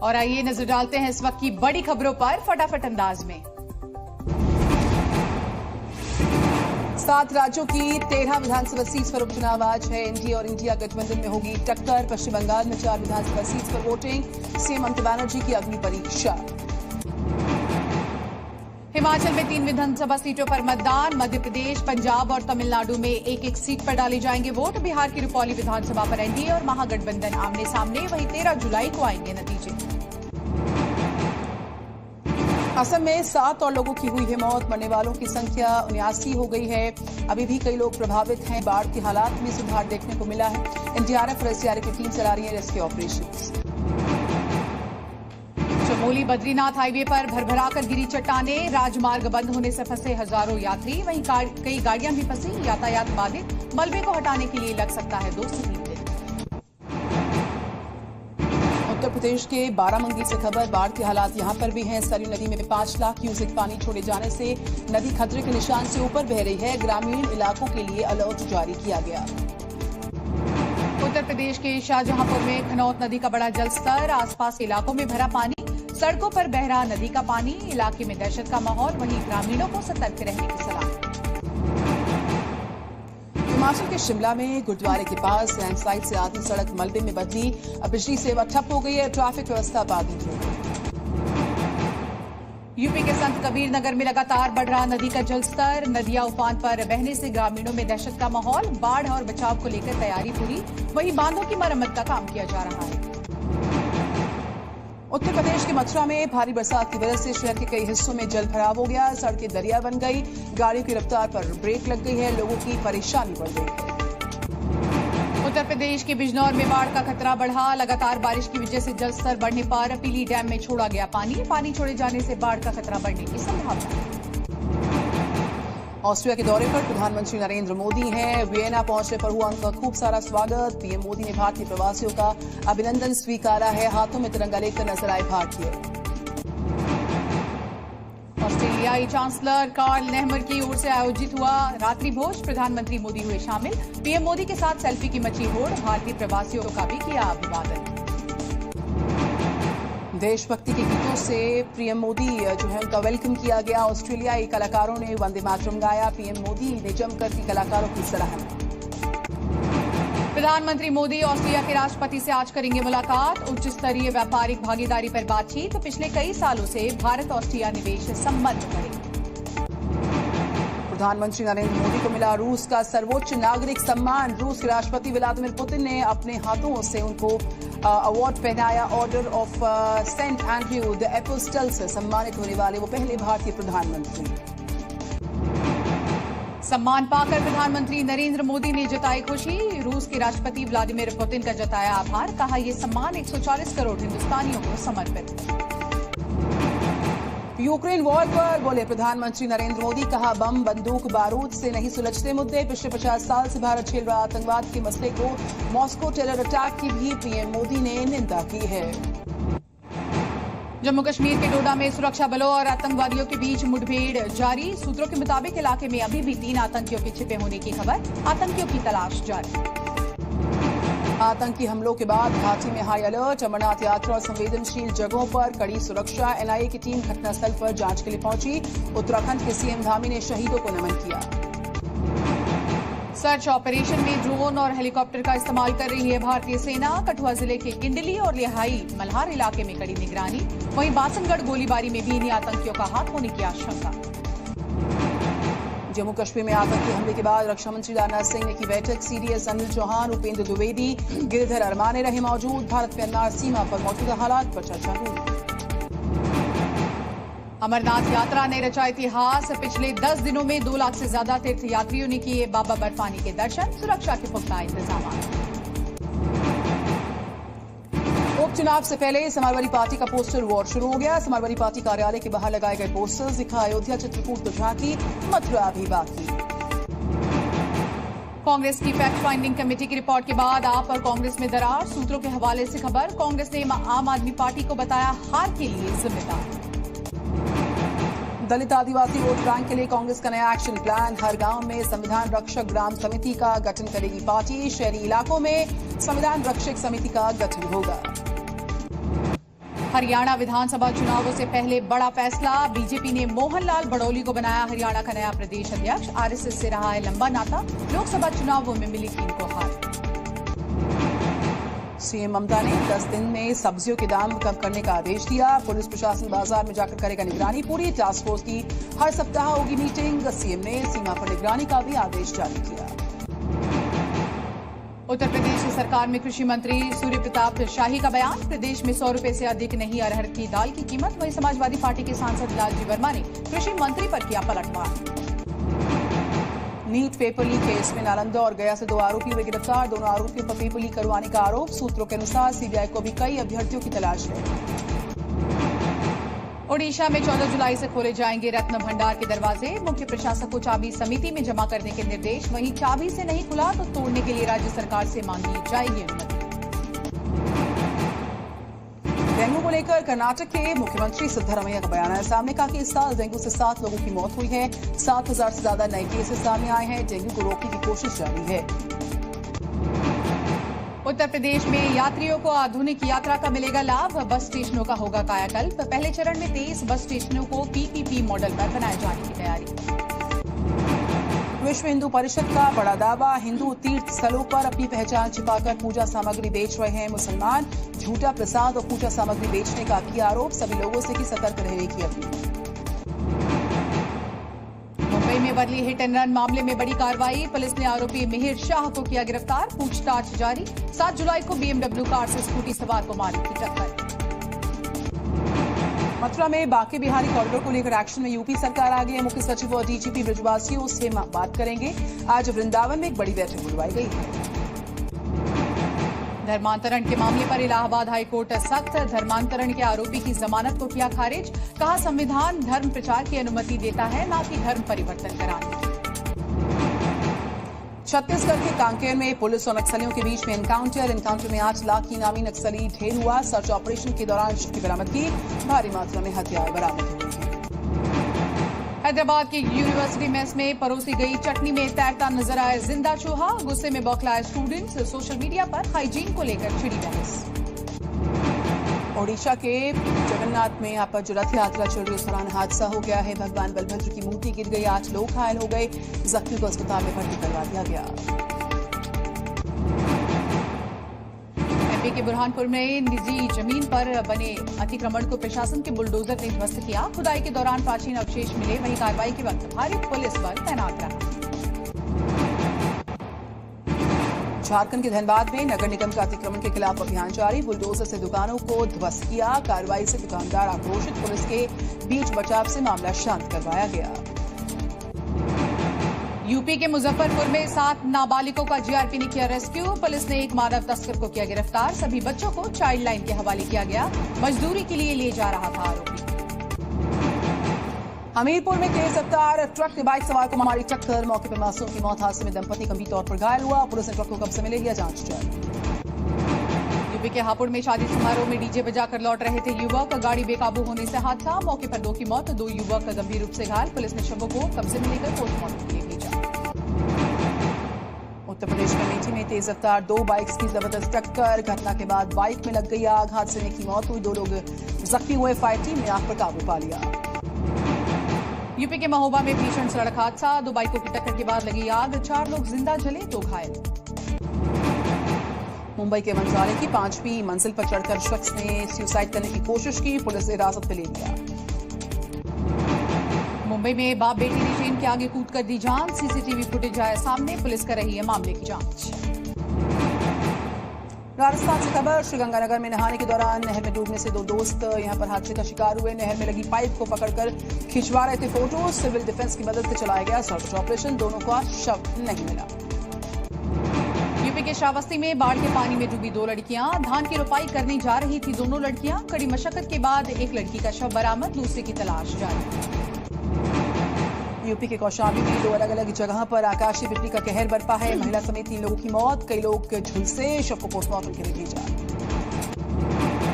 और आइए नजर डालते हैं इस वक्त की बड़ी खबरों पर फटाफट अंदाज में। 7 राज्यों की 13 विधानसभा सीट पर उपचुनाव आज है। एनडीए और इंडिया गठबंधन में होगी टक्कर। पश्चिम बंगाल में 4 विधानसभा सीट पर वोटिंग। सीएम ममता बनर्जी की अग्नि परीक्षा। हिमाचल में 3 विधानसभा सीटों पर मतदान। मध्य प्रदेश, पंजाब और तमिलनाडु में एक-एक सीट पर डाले जाएंगे वोट। बिहार की रुपौली विधानसभा पर एनडीए और महागठबंधन आमने सामने। वहीं 13 जुलाई को आएंगे नतीजे। असम में 7 और लोगों की हुई है मौत। मरने वालों की संख्या 79 हो गई है। अभी भी कई लोग प्रभावित हैं। बाढ़ के हालात में सुधार देखने को मिला है। एनडीआरएफ और एसडीआरएफ की टीम चला रही है rescue operations. Chamoli Badrinath highway पर भरभराकर गिरी चट्टानें। राजमार्ग बंद होने से फंसे हजारों यात्री। वहीं कई गाड़ियां भी फंसी। यातायात बाधित। मलबे को हटाने के लिए लग सकता है 2 से 3 दिन। उत्तर प्रदेश के बाराबंकी से खबर। बाढ़ के हालात यहां पर भी हैं। सरयू नदी में 5 लाख क्यूसेक पानी छोड़े जाने से नदी खतरे के निशान से ऊपर बह रही है। ग्रामीण इलाकों के लिए अलर्ट जारी किया गया। उत्तर प्रदेश के शाहजहांपुर में खनौत नदी का बड़ा जलस्तर। आसपास के इलाकों में भरा पानी। सड़कों पर बह रहा नदी का पानी। इलाके में दहशत का माहौल। वहीं ग्रामीणों को सतर्क रहने की सलाह। हिमाचल के शिमला में गुरुद्वारे के पास लैंडस्लाइड से आधी सड़क मलबे में बदली। अब बिजली सेवा ठप हो गई है। ट्रैफिक व्यवस्था बाधित हो गई। यूपी के संत कबीर नगर में लगातार बढ़ रहा नदी का जलस्तर। नदियां उफान पर बहने से ग्रामीणों में दहशत का माहौल। बाढ़ और बचाव को लेकर तैयारी पूरी। वहीं बांधों की मरम्मत का काम किया जा रहा है। उत्तर प्रदेश के मथुरा में भारी बरसात की वजह से शहर के कई हिस्सों में जल भराव हो गया। सड़कें दरिया बन गई। गाड़ियों की रफ्तार पर ब्रेक लग गई है। लोगों की परेशानी बढ़ गई है। उत्तर प्रदेश के बिजनौर में बाढ़ का खतरा बढ़ा। लगातार बारिश की वजह से जलस्तर बढ़ने पर पीली डैम में छोड़ा गया पानी छोड़े जाने से बाढ़ का खतरा बढ़ने की संभावना है। ऑस्ट्रिया के दौरे पर प्रधानमंत्री नरेंद्र मोदी हैं। वियना पहुंचने पर हुआ उनका खूब सारा स्वागत। पीएम मोदी ने भारतीय प्रवासियों का अभिनंदन स्वीकारा है। हाथों में तिरंगा लेकर नजर आए भारतीय। ऑस्ट्रेलियाई चांसलर कार्ल नेहमर की ओर से आयोजित हुआ रात्रि भोज। प्रधानमंत्री मोदी हुए शामिल। पीएम मोदी के साथ सेल्फी की मची होड़। भारतीय प्रवासियों का भी किया अभिवादन। देशभक्ति के गीतों से पीएम मोदी उनका वेलकम किया गया। ऑस्ट्रेलियाई कलाकारों ने वंदे मातरम गाया। पीएम मोदी ने जमकर की कलाकारों की सराहना। प्रधानमंत्री मोदी ऑस्ट्रेलिया के राष्ट्रपति से आज करेंगे मुलाकात। उच्च स्तरीय व्यापारिक भागीदारी पर बातचीत। पिछले कई सालों से भारत ऑस्ट्रेलिया निवेश संबंध बढ़े। प्रधानमंत्री नरेंद्र मोदी को मिला रूस का सर्वोच्च नागरिक सम्मान। रूस के राष्ट्रपति व्लादिमीर पुतिन ने अपने हाथों से उनको अवार्ड पहनाया। Order of Saint Andrew the Apostle से सम्मानित होने वाले वो पहले भारतीय प्रधानमंत्री। सम्मान पाकर प्रधानमंत्री नरेंद्र मोदी ने जताई खुशी। रूस के राष्ट्रपति व्लादिमीर पुतिन का जताया आभार। कहा यह सम्मान 140 करोड़ हिंदुस्तानियों को समर्पित। यूक्रेन वॉर पर बोले प्रधानमंत्री नरेंद्र मोदी। कहा बम बंदूक बारूद से नहीं सुलझते मुद्दे। पिछले 50 साल से भारत झेल रहा आतंकवाद के मसले को मॉस्को टेरर अटैक की भी पीएम मोदी ने निंदा की है। जम्मू कश्मीर के डोडा में सुरक्षा बलों और आतंकवादियों के बीच मुठभेड़ जारी। सूत्रों के मुताबिक इलाके में अभी भी 3 आतंकियों के छिपे होने की खबर। आतंकियों की तलाश जारी। आतंकी हमलों के बाद घाटी में हाई अलर्ट। अमरनाथ यात्रा और संवेदनशील जगहों पर कड़ी सुरक्षा। एनआईए की टीम घटनास्थल पर जांच के लिए पहुंची। उत्तराखंड के सीएम धामी ने शहीदों को नमन किया। सर्च ऑपरेशन में ड्रोन और हेलीकॉप्टर का इस्तेमाल कर रही है भारतीय सेना। कठुआ जिले के किंडली और लिहाई मल्हार इलाके में कड़ी निगरानी। वहीं बासनगढ़ गोलीबारी में भी इन्हीं आतंकियों का हाथ होने की आशंका। जम्मू कश्मीर में आतंकी हमले के बाद रक्षा मंत्री राजनाथ सिंह ने की बैठक। सीडीएस अनिल चौहान, उपेंद्र द्विवेदी, गिरिधर अरमाने रहे मौजूद। भारत म्यांमार सीमा पर मौजूदा हालात पर चर्चा हुई। अमरनाथ यात्रा ने रचा इतिहास। पिछले 10 दिनों में 2 लाख से ज्यादा तीर्थयात्रियों ने किए बाबा बर्फानी के दर्शन। सुरक्षा के पुख्ता इंतजाम। उपचुनाव से पहले समाजवादी पार्टी का पोस्टर वॉर शुरू हो गया। समाजवादी पार्टी कार्यालय के बाहर लगाए गए पोस्टर्स दिखा अयोध्या, चित्रकूट तो झांकी, मथुरा भी बाकी। कांग्रेस की फैक्ट फाइंडिंग कमेटी की रिपोर्ट के बाद आप और कांग्रेस में दरार। सूत्रों के हवाले से खबर। कांग्रेस ने आम आदमी पार्टी को बताया हार के लिए जिम्मेदार। दलित आदिवासी वोट बैंक के लिए कांग्रेस का नया एक्शन प्लान। हर गांव में संविधान रक्षक ग्राम समिति का गठन करेगी पार्टी। शहरी इलाकों में संविधान रक्षक समिति का गठन होगा। हरियाणा विधानसभा चुनावों से पहले बड़ा फैसला। बीजेपी ने मोहनलाल बड़ौली को बनाया हरियाणा का नया प्रदेश अध्यक्ष। आरएसएस से रहा है लंबा नाता। लोकसभा चुनावों में मिली थी इनको हार। सीएम ममता ने 10 दिन में सब्जियों के दाम कम करने का आदेश दिया। पुलिस प्रशासन बाजार में जाकर करेगा निगरानी पूरी। टास्क फोर्स की हर सप्ताह होगी मीटिंग। सीएम ने सीमा पर निगरानी का भी आदेश जारी किया। उत्तर प्रदेश की सरकार में कृषि मंत्री सूर्य प्रताप शाही का बयान। प्रदेश में 100 रुपए से अधिक नहीं अरहर की दाल की कीमत। वहीं समाजवादी पार्टी के सांसद लालजी वर्मा ने कृषि मंत्री पर किया पलटवार। नीट पेपर लीक केस में नालंदा और गया से 2 आरोपी हुए गिरफ्तार। दोनों आरोपियों पर पेपर लीक करवाने का आरोप। सूत्रों के अनुसार सीबीआई को भी कई अभ्यर्थियों की तलाश है। ओडिशा में 14 जुलाई से खोले जाएंगे रत्न भंडार के दरवाजे। मुख्य प्रशासक को चाबी समिति में जमा करने के निर्देश। वहीं चाबी से नहीं खुला तो तोड़ने के लिए राज्य सरकार से मांगी जाएगी अनुमति। डेंगू को लेकर कर्नाटक के मुख्यमंत्री सिद्धरामैया का बयान आया सामने। कहा कि इस साल डेंगू से 7 लोगों की मौत हुई है। 7,000 से ज्यादा नए केसेस सामने आए हैं। डेंगू को रोकने की कोशिश जारी है। उत्तर प्रदेश में यात्रियों को आधुनिक यात्रा का मिलेगा लाभ। बस स्टेशनों का होगा कायाकल्प। पहले चरण में 23 बस स्टेशनों को पीपीपी मॉडल पर बनाए जाने की तैयारी। विश्व हिंदू परिषद का बड़ा दावा। हिंदू तीर्थ स्थलों पर अपनी पहचान छिपाकर पूजा सामग्री बेच रहे हैं मुसलमान। झूठा प्रसाद और पूजा सामग्री बेचने का किया आरोप। सभी लोगों से सतर्क रहने की अपील। मुंबई में बदली हिट एंड रन मामले में बड़ी कार्रवाई। पुलिस ने आरोपी मिहिर शाह को किया गिरफ्तार। पूछताछ जारी। 7 जुलाई को बीएमडब्ल्यू कार से स्कूटी सवार को मारी थी टक्कर। मथुरा में बांके बिहारी कॉरिडोर को लेकर एक्शन में यूपी सरकार आ गई है। मुख्य सचिव और डीजीपी ब्रजवासियों से बात करेंगे। आज वृंदावन में एक बड़ी बैठक बुलवाई गई है। धर्मांतरण के मामले पर इलाहाबाद हाईकोर्ट सख्त। धर्मांतरण के आरोपी की जमानत को किया खारिज। कहा संविधान धर्म प्रचार की अनुमति देता है, न कि धर्म परिवर्तन कराने की। छत्तीसगढ़ के कांकेर में पुलिस और नक्सलियों के बीच में एनकाउंटर में 8 लाख की इनामी नक्सली ढेर हुआ। सर्च ऑपरेशन के दौरान शक्ति बरामद की। भारी मात्रा में हथियार बरामद हुए हैं। हैदराबाद की यूनिवर्सिटी मेस में परोसी गई चटनी में तैरता नजर आया जिंदा चूहा। गुस्से में बौखलाए स्टूडेंट्स। सोशल मीडिया पर हाइजीन को लेकर छिड़ी बहस। ओडिशा के जगन्नाथ में यहाँ पर जो रथ यात्रा चल रही है उस दौरान हादसा हो गया है। भगवान बलभद्र की मूर्ति गिर गई। 8 लोग घायल हो गए। जख्मी को अस्पताल में भर्ती करवा दिया गया। एमपी के बुरहानपुर में निजी जमीन पर बने अतिक्रमण को प्रशासन के बुलडोजर ने ध्वस्त किया। खुदाई के दौरान प्राचीन अवशेष मिले। वहीं कार्रवाई के वक्त भारी पुलिस बल तैनात रहा। झारखंड के धनबाद में नगर निगम का अतिक्रमण के खिलाफ अभियान जारी। बुलडोजर से दुकानों को ध्वस्त किया। कार्रवाई से दुकानदार आक्रोशित। पुलिस के बीच बचाव से मामला शांत करवाया गया। यूपी के मुजफ्फरपुर में 7 नाबालिगों का जीआरपी ने किया रेस्क्यू। पुलिस ने एक मानव तस्कर को किया गिरफ्तार। सभी बच्चों को चाइल्ड लाइन के हवाले किया गया। मजदूरी के लिए ले जा रहा था आरोपी। हमीरपुर में तेज रफ्तार ट्रक ने बाइक सवार को मारी टक्कर। मौके पर मासूम की मौत। हादसे में दंपति गंभीर तौर पर घायल हुआ। पुलिस ने ट्रक को कब्जे में ले लिया। जांच जारी। यूपी के हापुड़ में शादी समारोह में डीजे बजाकर लौट रहे थे युवक। गाड़ी बेकाबू होने से हादसा। मौके पर 2 की मौत। 2 युवक गंभीर रूप से घायल। पुलिस ने शवों को कब्जे में लेकर पोस्टमार्टम के लिए भेजा। उत्तर प्रदेश के अमेठी में तेज रफ्तार 2 बाइक्स की जबरदस्त टक्कर। घटना के बाद बाइक में लग गई आग। हादसे में की मौत हुई। 2 लोग जख्मी हुए। फायर टीम ने आग पर काबू पा लिया। यूपी के महोबा में भीषण सड़क हादसा। 2 बाइकों की टक्कर के बाद लगी आग। 4 लोग जिंदा जले, 2 घायल। मुंबई के मंत्रालय की 5वीं मंजिल पर चढ़कर शख्स ने सुसाइड करने की कोशिश की। पुलिस ने हिरासत में ले लिया। मुंबई में बाप बेटी ने ट्रेन के आगे कूद कर दी जान। सीसीटीवी फुटेज आया सामने। पुलिस कर रही है मामले की जांच। राजस्थान से खबर। श्रीगंगानगर में नहाने के दौरान नहर में डूबने से 2 दोस्त यहां पर हादसे का शिकार हुए। नहर में लगी पाइप को पकड़कर खिंचवा रहे थे फोटो। सिविल डिफेंस की मदद से चलाया गया सर्च ऑपरेशन। दोनों का शव नहीं मिला। यूपी के श्रावस्ती में बाढ़ के पानी में डूबी 2 लड़कियां। धान की रोपाई करने जा रही थी दोनों लड़कियां। कड़ी मशक्कत के बाद एक लड़की का शव बरामद। दूसरे की तलाश जारी। यूपी के कौशाम्बी में 2 अलग-अलग जगह पर आकाशीय बिजली का कहर बरपा है। महिला समेत 3 लोगों की मौत। कई लोग झुलसे। शव को पोस्टमार्टम के लिए भेजा।